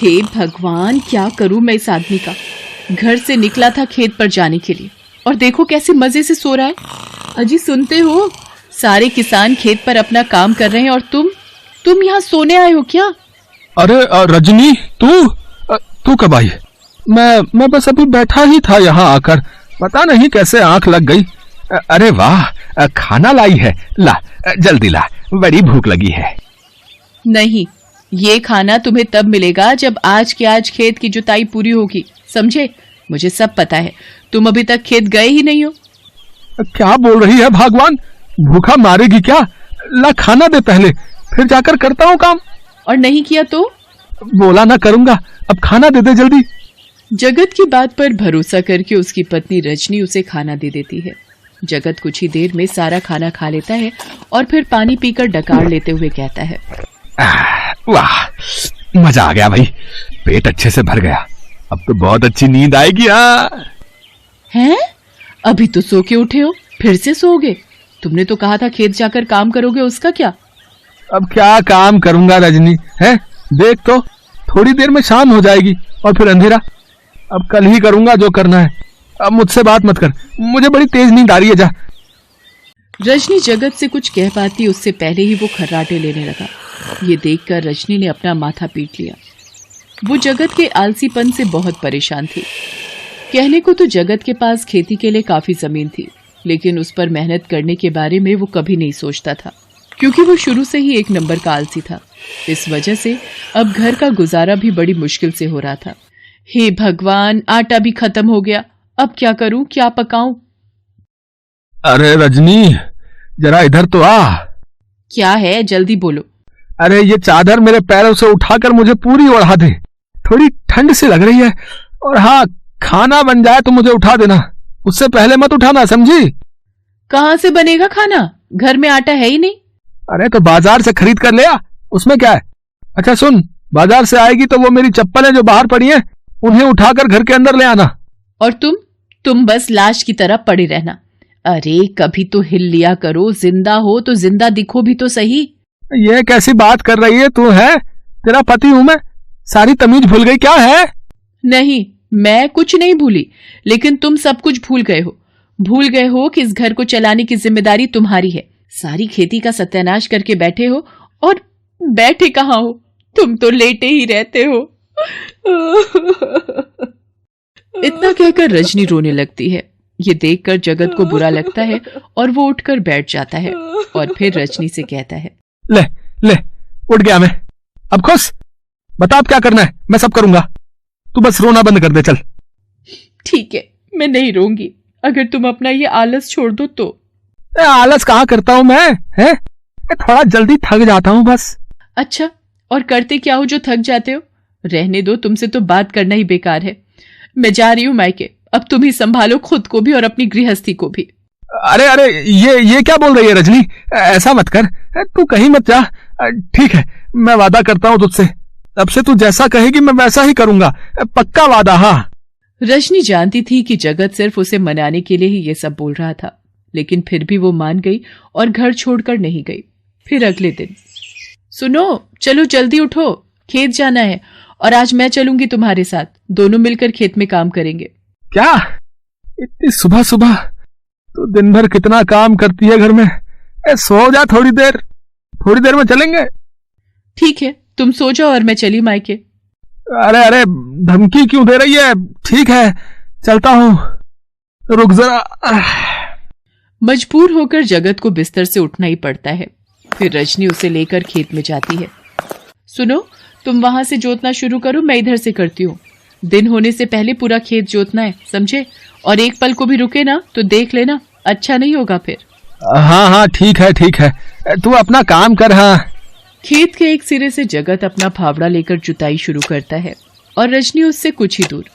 हे भगवान, क्या करूं मैं इस आदमी का। घर से निकला था खेत पर जाने के लिए और देखो कैसे मजे से सो रहा है। अजी सुनते हो, सारे किसान खेत पर अपना काम कर रहे हैं और तुम यहाँ सोने आए हो क्या? अरे रजनी, तू कब आई? मैं बस अभी बैठा ही था यहाँ आकर, पता नहीं कैसे आंख लग गई। अरे वाह, खाना लाई है, ला जल्दी ला, बड़ी भूख लगी है। नहीं, ये खाना तुम्हें तब मिलेगा जब आज के आज खेत की जुताई पूरी होगी, समझे? मुझे सब पता है, तुम अभी तक खेत गए ही नहीं हो। क्या बोल रही है भगवान, भूखा मारेगी क्या? ला खाना दे पहले, फिर जाकर करता हूँ काम। और नहीं किया तो? बोला ना करूंगा, अब खाना दे दे जल्दी। जगत की बात पर भरोसा करके उसकी पत्नी रजनी उसे खाना दे देती है। जगत कुछ ही देर में सारा खाना खा लेता है और फिर पानी पीकर डकार लेते हुए कहता है, वाह, मजा आ गया भाई, पेट अच्छे से भर गया, अब तो बहुत अच्छी नींद आएगी। हैं? अभी तो सो के उठे हो, फिर से सोओगे? तुमने तो कहा था खेत जाकर काम करोगे, उसका क्या? अब क्या काम करूंगा रजनी, है? देख तो, थोड़ी देर में शाम हो जाएगी और फिर अंधेरा। अब कल ही करूंगा जो करना है, अब मुझसे बात मत कर, मुझे बड़ी तेज नींद आ रही है, जा। रजनी जगत से कुछ कह पाती उससे पहले ही वो खर्राटे लेने लगा। ये देखकर रजनी ने अपना माथा पीट लिया। वो जगत के आलसीपन से बहुत परेशान थी। कहने को तो जगत के पास खेती के लिए काफी जमीन थी, लेकिन उस पर मेहनत करने के बारे में वो कभी नहीं सोचता था, क्योंकि वो शुरू से ही एक नंबर का आलसी था। इस वजह से अब घर का गुजारा भी बड़ी मुश्किल से हो रहा था। हे भगवान, आटा भी खत्म हो गया, अब क्या करूं, क्या पकाऊं? अरे रजनी, जरा इधर तो आ। क्या है, जल्दी बोलो। अरे ये चादर मेरे पैरों से उठाकर मुझे पूरी ओढ़ा दे, थोड़ी ठंड सी लग रही है। और हाँ, खाना बन जाए तो मुझे उठा देना, उससे पहले मत उठाना, समझी? कहाँ से बनेगा खाना, घर में आटा है ही नहीं। अरे तो बाजार से खरीद कर ले आ, उसमें क्या है। अच्छा सुन, बाजार से आएगी तो वो मेरी चप्पलें जो बाहर पड़ी हैं, उन्हें उठाकर घर के अंदर ले आना। और तुम बस लाश की तरह पड़े रहना। अरे कभी तो हिल लिया करो, जिंदा हो तो जिंदा दिखो भी तो सही। ये कैसी बात कर रही है तू, है? तेरा पति हूं मैं, सारी तमीज भूल गई क्या है? नहीं, मैं कुछ नहीं भूली, लेकिन तुम सब कुछ भूल गए हो कि इस घर को चलाने की जिम्मेदारी तुम्हारी है। सारी खेती का सत्यानाश करके बैठे हो, और बैठे कहाँ हो, तुम तो लेटे ही रहते हो। इतना कहकर रजनी रोने लगती है। ये देखकर जगत को बुरा लगता है और वो उठकर बैठ जाता है और फिर रजनी से कहता है, ले उठ गया मैं, अब खुश, बता अब क्या करना है, मैं सब करूंगा, तू बस रोना बंद कर दे, चल। ठीक है, मैं नहीं रोऊंगी, अगर तुम अपना ये आलस छोड़ दो तो। आलस कहाँ करता हूं मैं, है? थोड़ा जल्दी थक जाता हूं बस। अच्छा, और करते क्या हो जो थक जाते हो? रहने दो, तुमसे तो बात करना ही बेकार है। मैं जा रही हूँ मायके, अब तुम ही संभालो खुद को भी और अपनी गृहस्थी को भी। अरे ये क्या बोल रही है रजनी, ऐसा मत कर, तू कहीं मत जा। ठीक है, मैं वादा करता हूँ तुझसे, अब से तू जैसा कहेगी मैं वैसा ही करूंगा, पक्का वादा। हाँ। रजनी जानती थी कि जगत सिर्फ उसे मनाने के लिए ही ये सब बोल रहा था, लेकिन फिर भी वो मान गई और घर छोड़कर नहीं गई। फिर अगले दिन, सुनो, चलो जल्दी उठो, खेत जाना है, और आज मैं चलूंगी तुम्हारे साथ, दोनों मिलकर खेत में काम करेंगे। क्या इतनी सुबह सुबह? तो दिन भर कितना काम करती है घर में, सो जा थोड़ी देर में चलेंगे। ठीक है, तुम सो जाओ और मैं चली मायके। अरे धमकी क्यों दे रही है? ठीक है, चलता हूं, रुक जरा। मजबूर होकर जगत को बिस्तर से उठना ही पड़ता है। फिर रजनी उसे लेकर खेत में जाती है। सुनो, तुम वहां से जोतना शुरू करो, मैं इधर से करती हूँ। दिन होने से पहले पूरा खेत जोतना है, समझे? और एक पल को भी रुके ना तो देख लेना, अच्छा नहीं होगा फिर। हाँ, ठीक है, तू अपना काम कर। हाँ। खेत के एक सिरे से जगत अपना फावड़ा लेकर जुताई शुरू करता है और रजनी उससे कुछ ही दूर।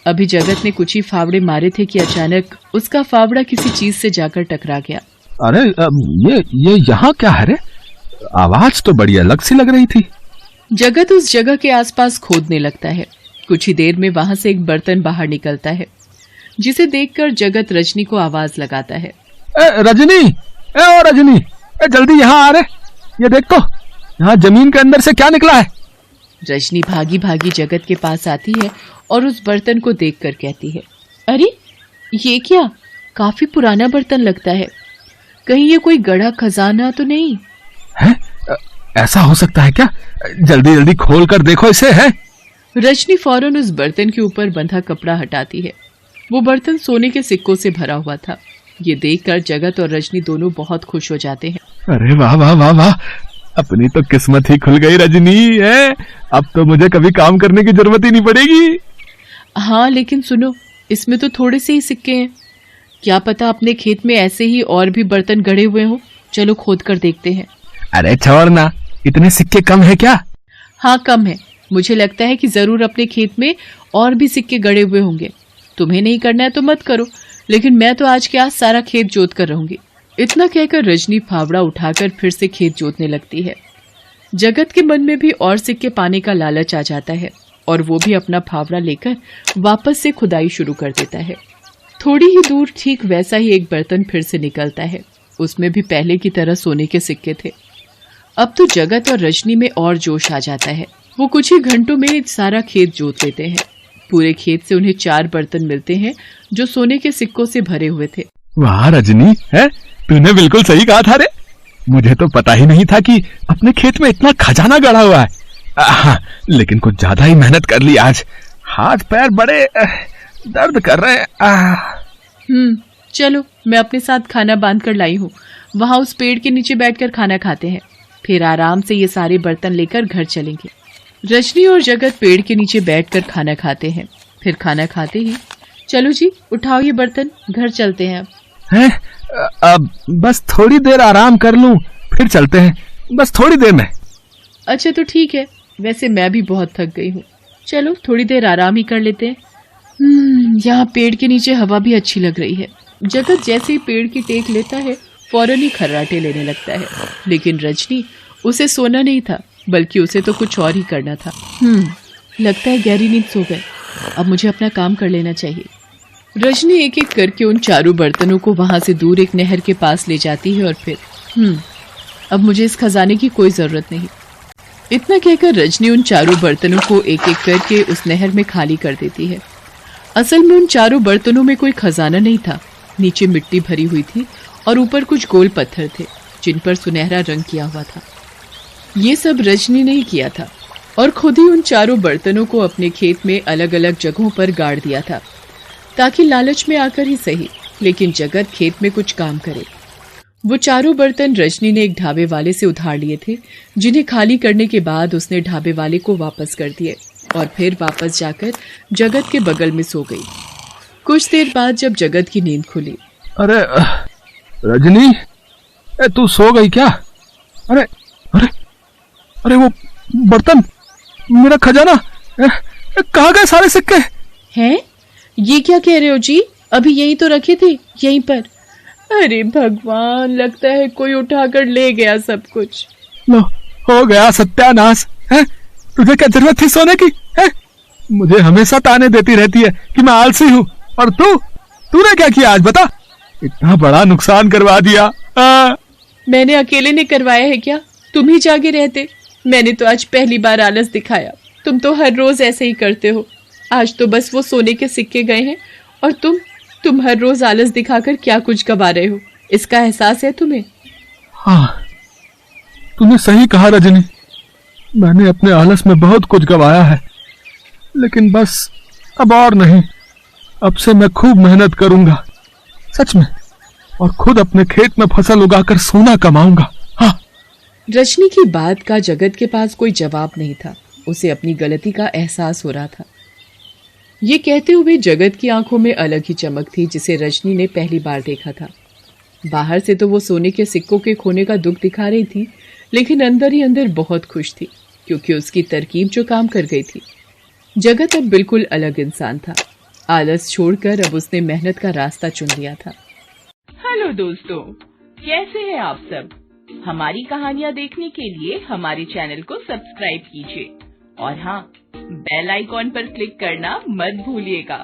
अभी जगत ने कुछ ही फावड़े मारे थे कि अचानक उसका फावड़ा किसी चीज से जाकर टकरा गया। अरे ये यहाँ क्या है रे? आवाज तो बड़ी अलग सी लग रही थी। जगत उस जगह के आसपास खोदने लगता है। कुछ ही देर में वहां से एक बर्तन बाहर निकलता है, जिसे देखकर जगत रजनी को आवाज लगाता है। रजनी, जल्दी यहाँ आ रे, ये देख तो, यहाँ जमीन के अंदर से क्या निकला है? रजनी भागी भागी जगत के पास आती है और उस बर्तन को देखकर कहती है, अरे ये क्या, काफी पुराना बर्तन लगता है, कहीं ये कोई गड़ा खजाना तो नहीं है? ऐसा हो सकता है क्या? जल्दी जल्दी खोल कर देखो इसे। है रजनी फौरन उस बर्तन के ऊपर बंधा कपड़ा हटाती है। वो बर्तन सोने के सिक्कों से भरा हुआ था। ये देखकर जगत और रजनी दोनों बहुत खुश हो जाते हैं। अरे वाह वाह वाह वाह, अपनी तो किस्मत ही खुल गई रजनी। है, अब तो मुझे कभी काम करने की जरूरत ही नहीं पड़ेगी। हाँ, लेकिन सुनो, इसमें तो थोड़े से ही सिक्के हैं। क्या पता अपने खेत में ऐसे ही और भी बर्तन गड़े हुए हो। चलो खोद कर देखते हैं। अरे छोड़ना, इतने सिक्के कम है क्या? हाँ कम है। मुझे लगता है कि जरूर अपने खेत में और भी सिक्के गड़े हुए होंगे। तुम्हें नहीं करना है तो मत करो, लेकिन मैं तो आज के आज सारा खेत जोत कर रहूंगी। इतना कहकर रजनी फावड़ा उठाकर फिर से खेत जोतने लगती है। जगत के मन में भी और सिक्के पाने का लालच आ जाता है और वो भी अपना फावड़ा लेकर वापस से खुदाई शुरू कर देता है। थोड़ी ही दूर ठीक वैसा ही एक बर्तन फिर से निकलता है। उसमें भी पहले की तरह सोने के सिक्के थे। अब तो जगत और रजनी में और जोश आ जाता है। वो कुछ ही घंटों में सारा खेत जोत लेते हैं। पूरे खेत से उन्हें 4 बर्तन मिलते हैं जो सोने के सिक्कों से भरे हुए थे। वाह रजनी, है, तूने बिल्कुल सही कहा था रे। मुझे तो पता ही नहीं था कि अपने खेत में इतना खजाना गड़ा हुआ है। लेकिन कुछ ज्यादा ही मेहनत कर ली आज। हाथ पैर बड़े दर्द कर रहे हैं। चलो, मैं अपने साथ खाना बांध कर लाई हूँ। वहाँ उस पेड़ के नीचे बैठकर खाना खाते हैं, फिर आराम से ये सारे बर्तन लेकर घर चलेंगे। रजनी और जगत पेड़ के नीचे बैठकर खाना खाते हैं। फिर खाना खाते ही, चलो जी उठाओ ये बर्तन, घर चलते हैं। अब बस थोड़ी देर आराम कर लूं, फिर चलते हैं, बस थोड़ी देर में। अच्छा तो ठीक है, वैसे मैं भी बहुत थक गई हूँ। चलो थोड़ी देर आराम ही कर लेते हैं। यहाँ पेड़ के नीचे हवा भी अच्छी लग रही है। जगत जैसे ही पेड़ की टेक लेता है फौरन ही खर्राटे लेने लगता है। लेकिन रजनी, उसे सोना नहीं था, बल्कि उसे तो कुछ और ही करना था। लगता है गहरी नींद सो गए। अब मुझे अपना काम कर लेना चाहिए। रजनी एक एक करके उन 4 बर्तनों को वहां से दूर एक नहर के पास ले जाती है और फिर अब मुझे इस खजाने की कोई जरूरत नहीं। इतना कहकर रजनी उन 4 बर्तनों को एक एक करके उस नहर में खाली कर देती है। असल में उन 4 बर्तनों में कोई खजाना नहीं था। नीचे मिट्टी भरी हुई थी और ऊपर कुछ गोल पत्थर थे जिन पर सुनहरा रंग किया हुआ था। ये सब रजनी ने ही किया था और खुद ही उन 4 बर्तनों को अपने खेत में अलग अलग जगहों पर गाड़ दिया था, ताकि लालच में आकर ही सही, लेकिन जगत खेत में कुछ काम करे। वो 4 बर्तन रजनी ने एक ढाबे वाले से उधार लिए थे, जिन्हें खाली करने के बाद उसने ढाबे वाले को वापस कर दिए और फिर वापस जाकर जगत के बगल में सो गई। कुछ देर बाद जब जगत की नींद खुली, अरे रजनी, तू सो गई क्या? अरे अरे अरे वो बर्तन, मेरा खजाना, कहाँ गए सारे सिक्के? हैं? ये क्या कह रहे हो जी? अभी यही तो रखे थे, यहीं पर। अरे भगवान, लगता है कोई उठाकर ले गया सब कुछ। लो, हो गया सत्यानाश। है, तुझे क्या जरूरत थी सोने की? है, मुझे हमेशा ताने देती रहती है कि मैं आलसी हूँ, और तूने क्या किया आज बता? इतना बड़ा नुकसान करवा दिया। मैंने अकेले ने करवाया है क्या? तुम ही जागे रहते। मैंने तो आज पहली बार आलस दिखाया। तुम तो हर रोज ऐसे ही करते हो। आज तो बस वो सोने के सिक्के गए हैं और तुम हर रोज आलस दिखाकर क्या कुछ गवा रहे हो, इसका एहसास है तुम्हें? हाँ, तूने सही कहा रजनी। मैंने अपने आलस में बहुत कुछ गवाया है, लेकिन बस अब और नहीं। अब से मैं खूब मेहनत करूंगा, सच में, और खुद अपने खेत में फसल उगाकर सोना कमाऊंगा। हाँ। रजनी की बात का जगत के पास कोई जवाब नहीं था। उसे अपनी गलती का एहसास हो रहा था। ये कहते हुए जगत की आंखों में अलग ही चमक थी, जिसे रजनी ने पहली बार देखा था। बाहर से तो वो सोने के सिक्कों के खोने का दुख दिखा रही थी, लेकिन अंदर ही अंदर बहुत खुश थी, क्योंकि उसकी तरकीब जो काम कर गई थी। जगत अब बिल्कुल अलग इंसान था। आलस छोड़कर अब उसने मेहनत का रास्ता चुन लिया था। हेलो दोस्तों, कैसे हैं आप सब? हमारी कहानियाँ देखने के लिए हमारे चैनल को सब्सक्राइब कीजिए और हाँ, बेल आइकॉन पर क्लिक करना मत भूलिएगा।